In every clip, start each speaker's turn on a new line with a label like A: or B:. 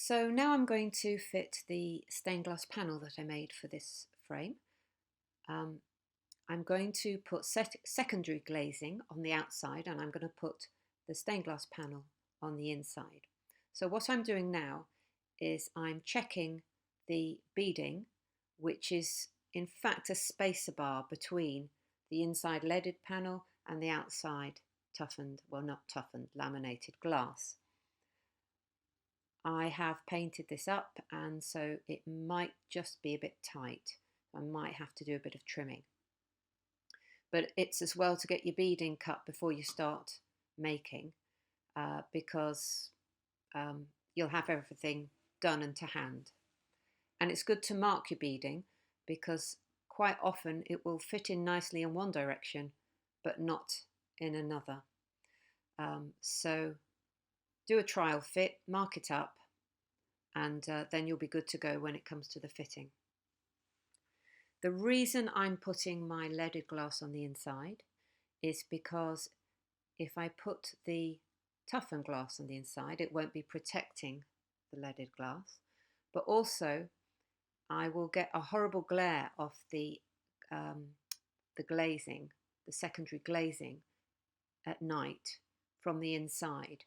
A: So now I'm going to fit the stained glass panel that I made for this frame. I'm going to put secondary glazing on the outside, and I'm going to put the stained glass panel on the inside. So what I'm doing now is I'm checking the beading, which is in fact a spacer bar between the inside leaded panel and the outside toughened, well not toughened, laminated glass. I have painted this up, and so it might just be a bit tight. I might have to do a bit of trimming. But it's as well to get your beading cut before you start making, because you'll have everything done and to hand. And it's good to mark your beading, because quite often it will fit in nicely in one direction but not in another. So do a trial fit, mark it up, and then you'll be good to go when it comes to the fitting. The reason I'm putting my leaded glass on the inside is because if I put the toughened glass on the inside, it won't be protecting the leaded glass, but also I will get a horrible glare off the glazing, the secondary glazing at night from the inside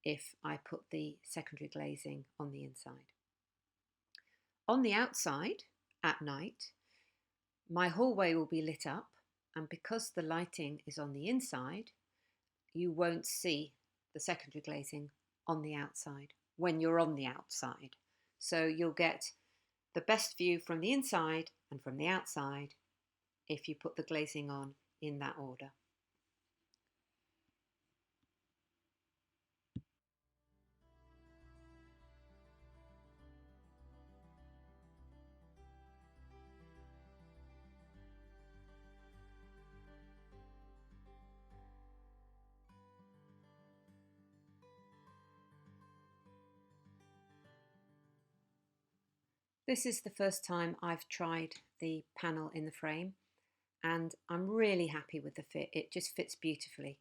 A: if I put the secondary glazing on the inside. On the outside, at night, my hallway will be lit up, and because the lighting is on the inside, you won't see the secondary glazing on the outside when you're on the outside. So you'll get the best view from the inside and from the outside if you put the glazing on in that order. This is the first time I've tried the panel in the frame, and I'm really happy with the fit. It just fits beautifully,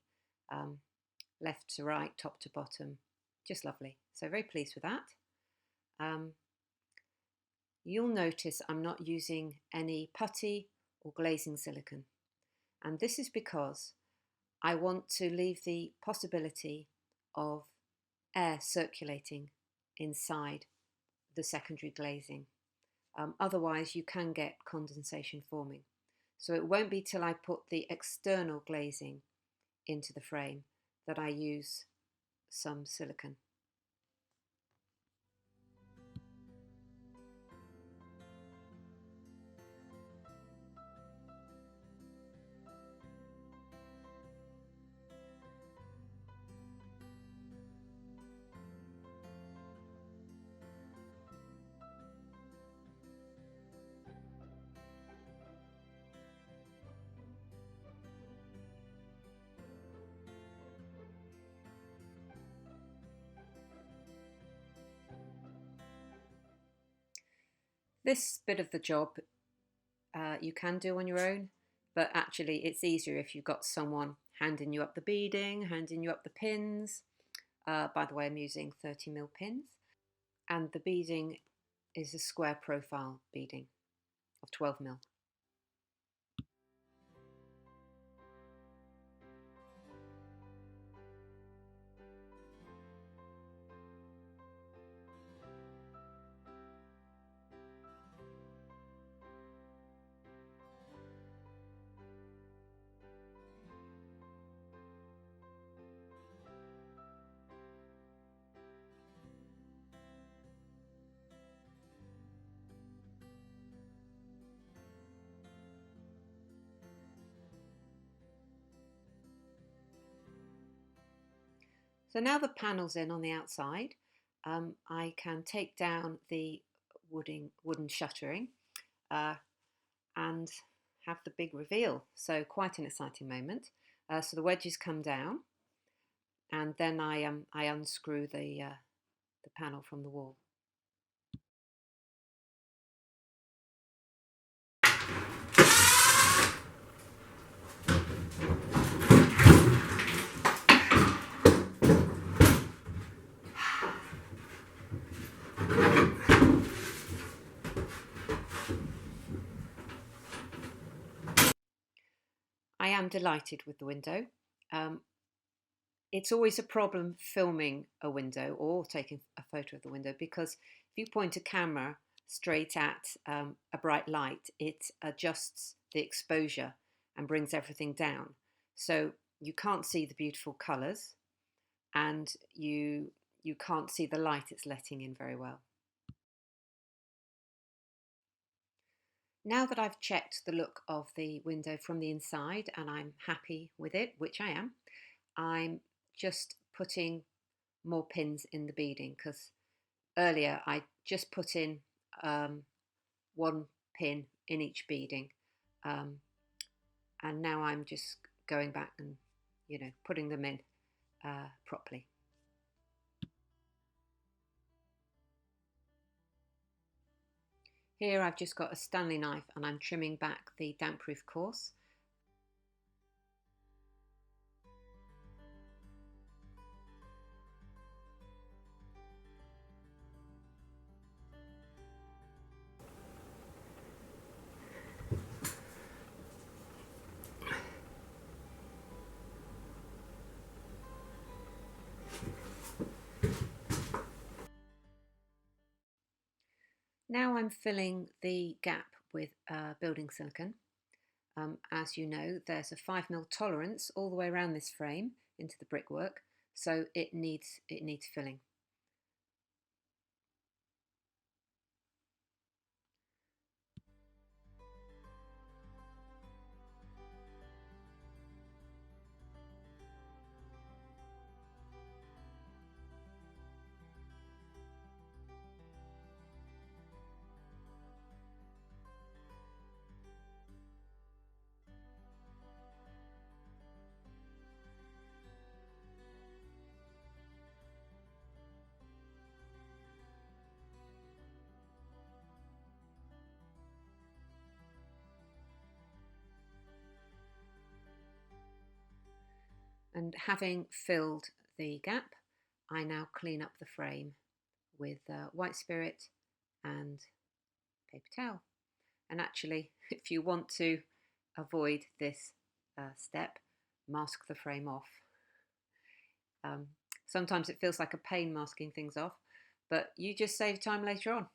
A: left to right, top to bottom, just lovely. So very pleased with that. You'll notice I'm not using any putty or glazing silicone, and this is because I want to leave the possibility of air circulating inside the secondary glazing. Otherwise you can get condensation forming. So it won't be till I put the external glazing into the frame that I use some silicone. This bit of the job you can do on your own, but actually it's easier if you've got someone handing you up the beading, handing you up the pins. By the way, I'm using 30mm pins, and the beading is a square profile beading of 12mm. So now the panel's in on the outside, I can take down the wooden shuttering and have the big reveal. So quite an exciting moment. So the wedges come down, and then I unscrew the panel from the wall. am delighted with the window. Um, it's always a problem filming a window or taking a photo of the window, because if you point a camera straight at a bright light, it adjusts the exposure and brings everything down. So you can't see the beautiful colours, and you can't see the light it's letting in very well. Now that I've checked the look of the window from the inside and I'm happy with it, which I am, I'm just putting more pins in the beading, because earlier I just put in one pin in each beading, um, and now I'm just going back and putting them in properly. Here I've just got a Stanley knife and I'm trimming back the damp-proof course. Now I'm filling the gap with building silicone. As you know, there's a 5mm tolerance all the way around this frame into the brickwork, so it needs filling. And having filled the gap, I now clean up the frame with white spirit and paper towel. And actually, if you want to avoid this step, mask the frame off. Sometimes it feels like a pain masking things off, but you just save time later on.